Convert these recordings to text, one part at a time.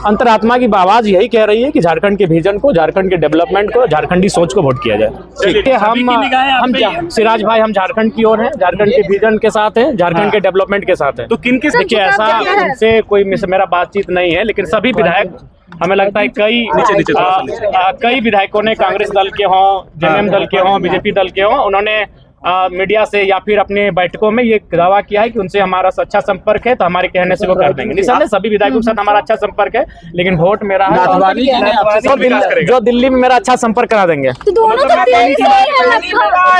अंतरात्मा की आवाज यही कह रही है कि झारखंड के विजन को, झारखंड के डेवलपमेंट को, झारखंडी सोच को वोट किया जाए। ठीक है, हम क्या सिराज भाई, हम झारखंड की ओर हैं, झारखंड के विजन के साथ हैं, झारखंड के डेवलपमेंट के साथ हैं। तो किनके देखिए ऐसा उनसे कोई मेरा बातचीत नहीं है, लेकिन सभी विधायक हमें लगता है कई विधायकों ने कांग्रेस दल के हों, जेएमएम दल के हों, बीजेपी दल के हों, उन्होंने मीडिया से या फिर अपने बैठकों में ये दावा किया है कि उनसे हमारा अच्छा संपर्क है, तो हमारे कहने से वो कर देंगे। निसंदेह सभी विधायकों के साथ हमारा अच्छा संपर्क है, लेकिन वोट मेरा है जो दिल्ली में मेरा अच्छा संपर्क करा देंगे।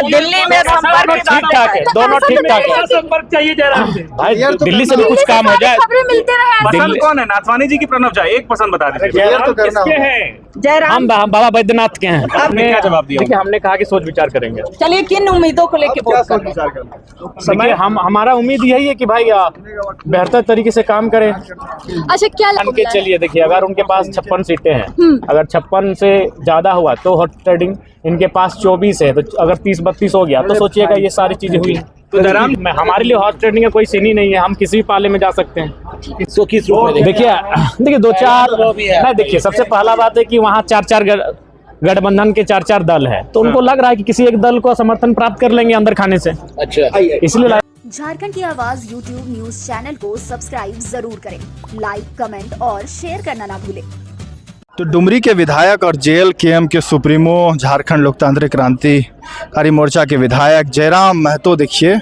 दिल्ली में संपर्क ठीक ठाक है, दोनों ठीक ठाक है। संपर्क चाहिए जयराम से भाई, दिल्ली से भी कुछ काम हो जाए। कौन है? नाथवानी जी की प्रणव झा, एक पसंद बता दीजिए। हम बाबा बैद्यनाथ के हैं। आपने क्या जवाब दिया? देखिए, हमने कहा कि सोच विचार करेंगे। चलिए, किन उम्मीदों को लेके वोट समय हमारा उम्मीद यही है कि भाई बेहतर तरीके से काम करें। अच्छा, क्या के चलिए देखिए, अगर उनके पास 56 सीटें हैं, अगर 56 से ज्यादा हुआ तो हॉट ट्रेडिंग, इनके पास 24 है, तो अगर 30-32 हो गया तो सोचिएगा ये सारी चीजें हुई। तो जयराम, हमारे लिए हॉट ट्रेडिंग का कोई सीन ही नहीं है, हम किसी भी पाले में जा सकते हैं। देखिए 2-4 नहीं, देखिए सबसे पहला बात है कि वहाँ 4-4 गठबंधन के 4-4 दल है, तो उनको लग रहा है कि किसी एक दल को समर्थन प्राप्त कर लेंगे अंदर खाने से। अच्छा, इसलिए झारखंड की आवाज YouTube न्यूज चैनल को सब्सक्राइब जरूर करें, लाइक, कमेंट और शेयर करना ना भूलें। तो डुमरी के विधायक और JLKM के सुप्रीमो, झारखंड लोकतांत्रिक क्रांतिकारी मोर्चा के विधायक जयराम महतो देखिए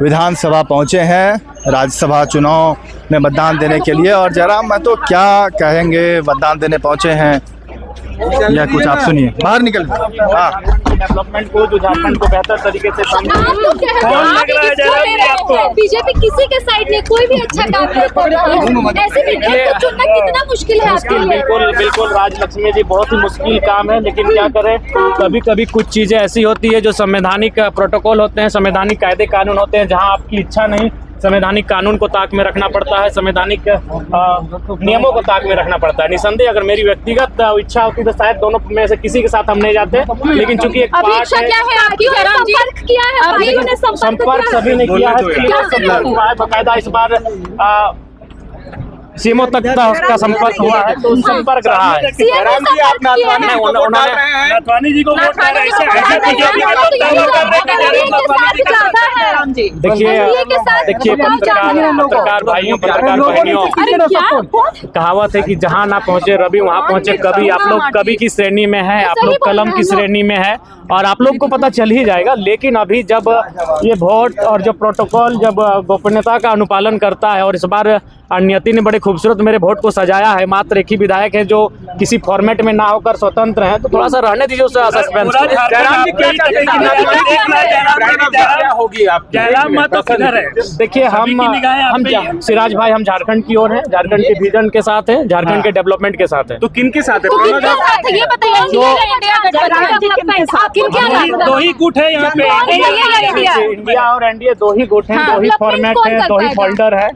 विधानसभा पहुंचे हैं राज्यसभा चुनाव में मतदान देने के लिए। और जयराम महतो क्या कहेंगे, मतदान देने पहुंचे हैं या कुछ आप सुनिए, बाहर निकल। डेवलपमेंट को, जो झारखंड को बेहतर तरीके से बीजेपी किसी के साइड नहीं, कोई भी अच्छा काम नहीं कर रहा है, ऐसे में चुनना कितना मुश्किल है आपके लिए? बिल्कुल राजलक्ष्मी जी, बहुत ही मुश्किल काम है, लेकिन क्या करें, कभी कभी कुछ चीजें ऐसी होती है जो संवैधानिक प्रोटोकॉल होते हैं, संवैधानिक कायदे कानून होते हैं, जहाँ आपकी इच्छा नहीं, संवैधानिक कानून को ताक में रखना पड़ता है, संवैधानिक नियमों को ताक में रखना पड़ता है। निसंदेह अगर मेरी व्यक्तिगत इच्छा होती तो शायद दोनों में से किसी के साथ हम नहीं जाते, लेकिन चूंकि एक पार्ट है, संपर्क सभी ने किया है, बाकायदा इस बार सीमों तक का संपर्क हुआ है, तो संपर्क रहा है। देखिए पत्रकार भाइयों, पत्रकार बहनियों, कहावत है कि जहाँ ना पहुँचे रवि वहाँ पहुँचे कवि। आप लोग कवि की श्रेणी में है, आप लोग कलम की श्रेणी में है, और आप लोग को पता चल ही जाएगा। लेकिन अभी जब ये वोट और जो प्रोटोकॉल जब गोपनीयता का अनुपालन करता है, और इस बार नियति ने बड़े खूबसूरत मेरे वोट को सजाया है, मात्र एक ही विधायक है जो किसी फॉर्मेट में ना होकर स्वतंत्र है, तो थोड़ा सा रहने दीजिए उससे सस्पेंस। देखिए हम क्या सिराज भाई, हम झारखंड की ओर हैं, झारखंड के विजन के साथ हैं, झारखंड के डेवलपमेंट के साथ हैं। तो किनके साथ है? दो ही गुट है यहाँ पे, इंडिया और एनडीए दो ही गुट हैं, दो ही फॉर्मेट है, दो ही फोल्डर है,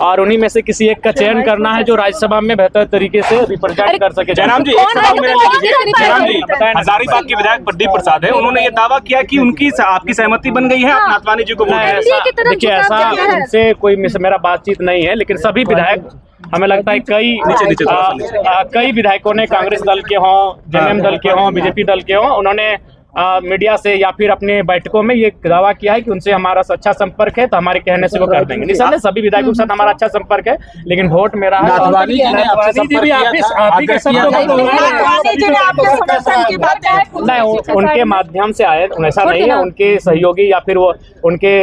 और उन्हीं में से किसी एक का चयन करना है जो राज्यसभा में बेहतर तरीके से रिप्रेजेंट कर सके। जयराम जी, हजारीबाग के विधायक प्रदीप प्रसाद है, उन्होंने ये दावा किया कि उनकी आपकी सहमति बन गई है, आप नाथवानी जी को वोट। देखिए ऐसा उनसे कोई मेरा बातचीत नहीं है, लेकिन सभी विधायक हमें लगता है कई विधायकों ने कांग्रेस दल के हों, जेएमएम दल के हों, बीजेपी दल के हों, उन्होंने मीडिया से या फिर अपने बैठकों में ये दावा किया है कि उनसे हमारा अच्छा संपर्क है, तो हमारे कहने से वो कर देंगे। निसंदेह सभी विधायकों के साथ हमारा अच्छा संपर्क है, लेकिन वोट मेरा है। नहीं, उनके माध्यम से आए, ऐसा नहीं है, उनके सहयोगी या फिर वो उनके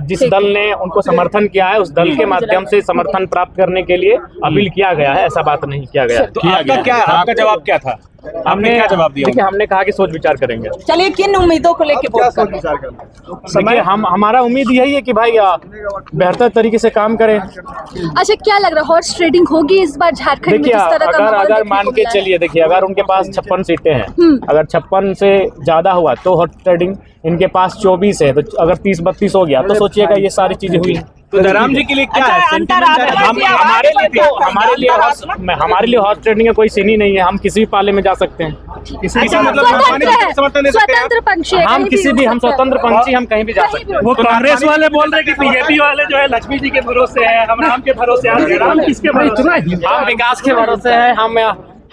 जिस दल ने उनको समर्थन किया है उस दल के माध्यम से समर्थन प्राप्त करने के लिए अपील किया गया है, ऐसा बात नहीं किया गया। तो आपका जवाब क्या था? हमने क्या जवाब दिया? देखिए हमने कहा कि सोच विचार करेंगे। चलिए, किन उम्मीदों को लेके वोट समय हमारा उम्मीद यही है कि भाई बेहतर तरीके से काम करें। अच्छा, क्या लग रहा है, हॉर्स ट्रेडिंग होगी इस बार झारखंड में? देखिए अगर मान के चलिए, देखिए अगर उनके पास 56 सीटें हैं, अगर 56 से ज्यादा हुआ तो हॉट ट्रेडिंग, इनके पास 24 है, तो अगर 30-32 हो गया तो सोचिएगा ये सारी चीजें हुई। तो जयराम जी के लिए क्या है सेंटीमेंट है? हमारे लिए हॉर्स ट्रेडिंग का कोई सीन ही नहीं है। हम किसी भी पाले में जा सकते हैं। किसी मतलब नाथवानी जी को समर्थन दे सकते हैं आप? स्वतंत्र पंक्षी है, हम कहीं किसी भी हम स्वतंत्र पंछी हम कहीं भी जा सकते हैं। वो कांग्रेस वाले बोल रहे हैं कि बीजेपी वाले जो है लक्ष्मी जी के भरोसे है, हम राम के भरोसे हैं, जयराम किसके भरोसे हैं? हम विकास के भरोसे हैं।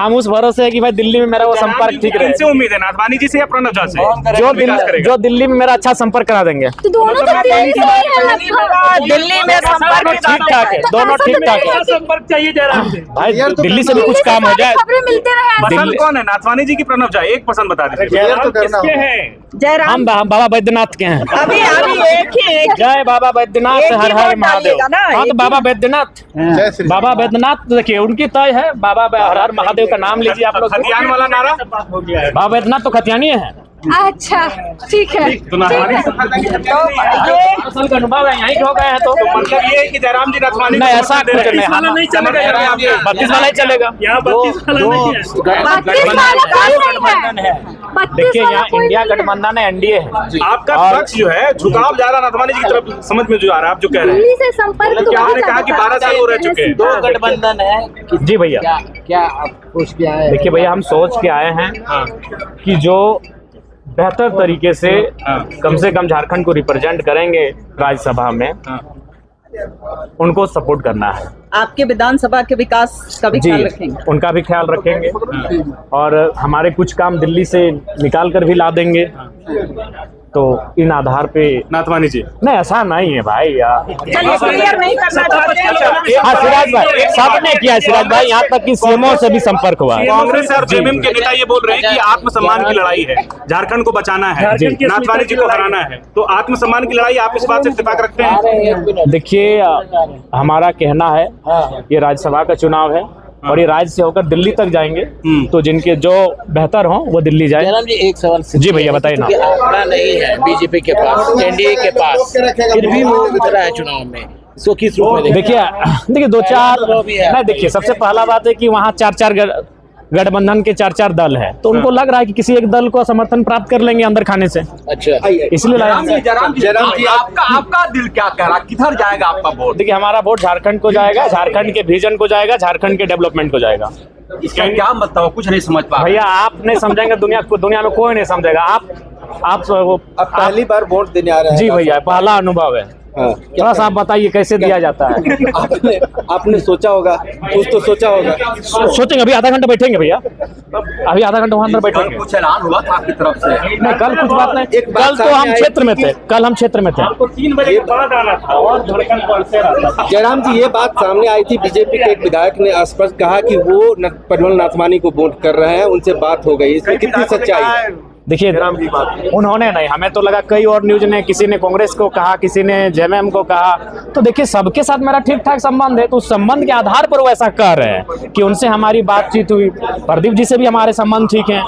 हम उस भरोसे है कि भाई दिल्ली में मेरा वो संपर्क ठीक रहे। किनसे उम्मीद है, नाथवानी जी से या प्रणव झा से? जो दिल्ली में मेरा अच्छा संपर्क करा देंगे। तो दोनों तो दिल्ली से ही है लगभग। दिल्ली में संपर्क ठीक ठाक है, दोनों ठीक ठाक है। संपर्क चाहिए जयराम से। भाई दिल्ली से भी कुछ काम हो जाए। खबरें मिलते रहे। पसंद कौन है, नाथवानी जी की प्रणव झा? एक पसंद बता दीजिए। जयराम किसके हैं? जयराम हम बाबा बैद्यनाथ के हैं। अभी एक ही जय बाबा बैद्यनाथ, एक ही हर हर वोट महादेव। डालिएगा ना, हाँ एक तो बाबा बैद्यनाथ, जय श्री बाबा बैद्यनाथ देखिए उनकी तय है। बाबा हर हर महादेव का नाम लीजिए आप लोग। खतियान वाला नारा? बाबा बैद्यनाथ तो खतियानी है। अच्छा ठीक है। तो नाथवानी असल का अनुभव है, यहीं हो गए हैं तो मतलब ये है कि जयराम जी नाथवानी नहीं ऐसा कुछ नहीं। वाला नहीं चलेगा यहाँ पे। 32 वाला ही चलेगा। यहाँ 32 वाला नहीं है। 32 वाला कोई नहीं है। 32 देखिए वाला यहाँ कोई इंडिया नहीं है। गठबंधन है, एनडीए है। आपका पक्ष जो है झुकाव ज्यादा नाथवानी जी की तरफ समझ में जो आ रहा है, आप जो कह रहे हैं। दिल्ली से संपर्क तो आपने कहा कि 12 साल हो रह चुके हैं। दो गठबंधन है। जी भैया, क्या आप सोच के आए? देखिए भैया हम सोच के आए हैं कि जो बेहतर तरीके से कम झारखंड को रिप्रेजेंट करेंगे राज्यसभा में, उनको सपोर्ट करना है। आपके विधानसभा के विकास का भी जी ख्याल रखेंगे? उनका भी ख्याल रखेंगे और हमारे कुछ काम दिल्ली से निकाल कर भी ला देंगे। तो इन आधार पे नाथवानी जी नहीं ऐसा नहीं है भाई यार। चलिए क्लियर नहीं करना चाहते। हाँ सिराज भाई सबने किया है, सिराज भाई यहाँ तक कि सीएमओ से भी संपर्क हुआ है। कांग्रेस और जेएमएम के नेता ये बोल रहे हैं कि आत्मसम्मान की लड़ाई है, झारखंड को बचाना है, नाथवानी जी को हराना है। तो आत्मसम्मान की लड़ाई, आप इस बात से इत्तेफाक रखते हैं? देखिए हमारा कहना है ये राज्यसभा का चुनाव है और ये राज्य से होकर दिल्ली तक जाएंगे। तो जिनके जो बेहतर हो वो दिल्ली जाए। जयराम जी एक सवाल जी भैया बताइए ना। आंकड़ा नहीं है बीजेपी के पास, एनडीए के पास, फिर भी वो उतरा है चुनाव में, इसको किस रूप में देखिए दो चार नहीं, देखिए सबसे पहला बात है कि वहाँ चार गठबंधन के चार दल है, तो उनको लग रहा है कि किसी एक दल को समर्थन प्राप्त कर लेंगे अंदर खाने से, अच्छा इसलिए लाया। जयराम जी आपका दिल क्या कह रहा है, किधर जाएगा आपका वोट? देखिए हमारा वोट झारखंड को जाएगा, झारखंड के विजन को जाएगा, झारखंड के डेवलपमेंट को जाएगा। इसका क्या मतलब, कुछ नहीं समझ पा? भैया आप नहीं समझेंगे, दुनिया में कोई नहीं समझेगा। आप पहली बार वोट देने आ रहे हैं? जी भैया पहला अनुभव है। थोड़ा सा आप बताइए कैसे दिया जाता है। आपने सोचा होगा, कुछ तो सोचा होगा। सोचेंगे, अभी आधा घंटा बैठेंगे भैया, अभी आधा घंटा वहाँ अंदर बैठेंगे। कुछ ऐलान हुआ था आपकी तरफ से? नहीं कल कुछ बात नहीं, कल तो हम क्षेत्र में थे, कल हम क्षेत्र में थे। आपको 3 बजे के बाद आना था और धड़कन बढ़ते रहा था। जयराम जी ये बात सामने आई थी, बीजेपी के एक विधायक ने स्पष्ट कहा कि वो प्रज्वल नाथवानी को वोट कर रहे हैं, उनसे बात हो गई, इसमें कितनी सच्चाई है? देखिए उन्होंने नहीं, हमें तो लगा कई और न्यूज ने, किसी ने कांग्रेस को कहा, किसी ने जेएमएम को कहा। तो देखिए सबके साथ मेरा ठीक ठाक संबंध है, तो उस संबंध के आधार पर वो ऐसा कर रहे हैं कि उनसे हमारी बातचीत हुई। प्रदीप जी से भी हमारे संबंध ठीक हैं,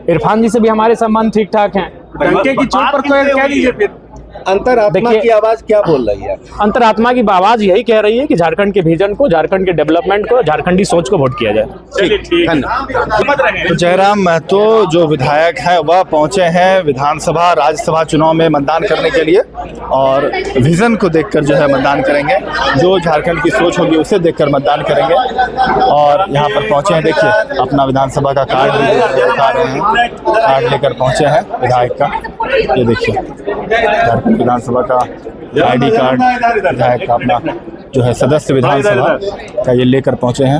इरफान जी से भी हमारे संबंध ठीक ठाक हैं। डंके की चोट पर कोई कह दीजिए फिर। अंतरात्मा की आवाज क्या बोल रही है? अंतरात्मा की आवाज यही कह रही है कि झारखंड के विजन को, झारखंड के डेवलपमेंट को, झारखंडी सोच को वोट किया जाए। तो जयराम महतो जो विधायक हैं वह पहुंचे हैं विधानसभा राज्यसभा चुनाव में मतदान करने के लिए और विजन को देखकर जो है मतदान करेंगे, जो झारखंड की सोच होगी उसे देखकर मतदान करेंगे। और यहाँ पर पहुंचे हैं, देखिए अपना विधानसभा का कार्ड दिखा रहे हैं, कार्ड लेकर पहुंचे हैं विधायक का। ये देखिए विधानसभा का आईडी कार्ड विधायक का अपना जो है सदस्य विधानसभा का ये लेकर पहुंचे हैं।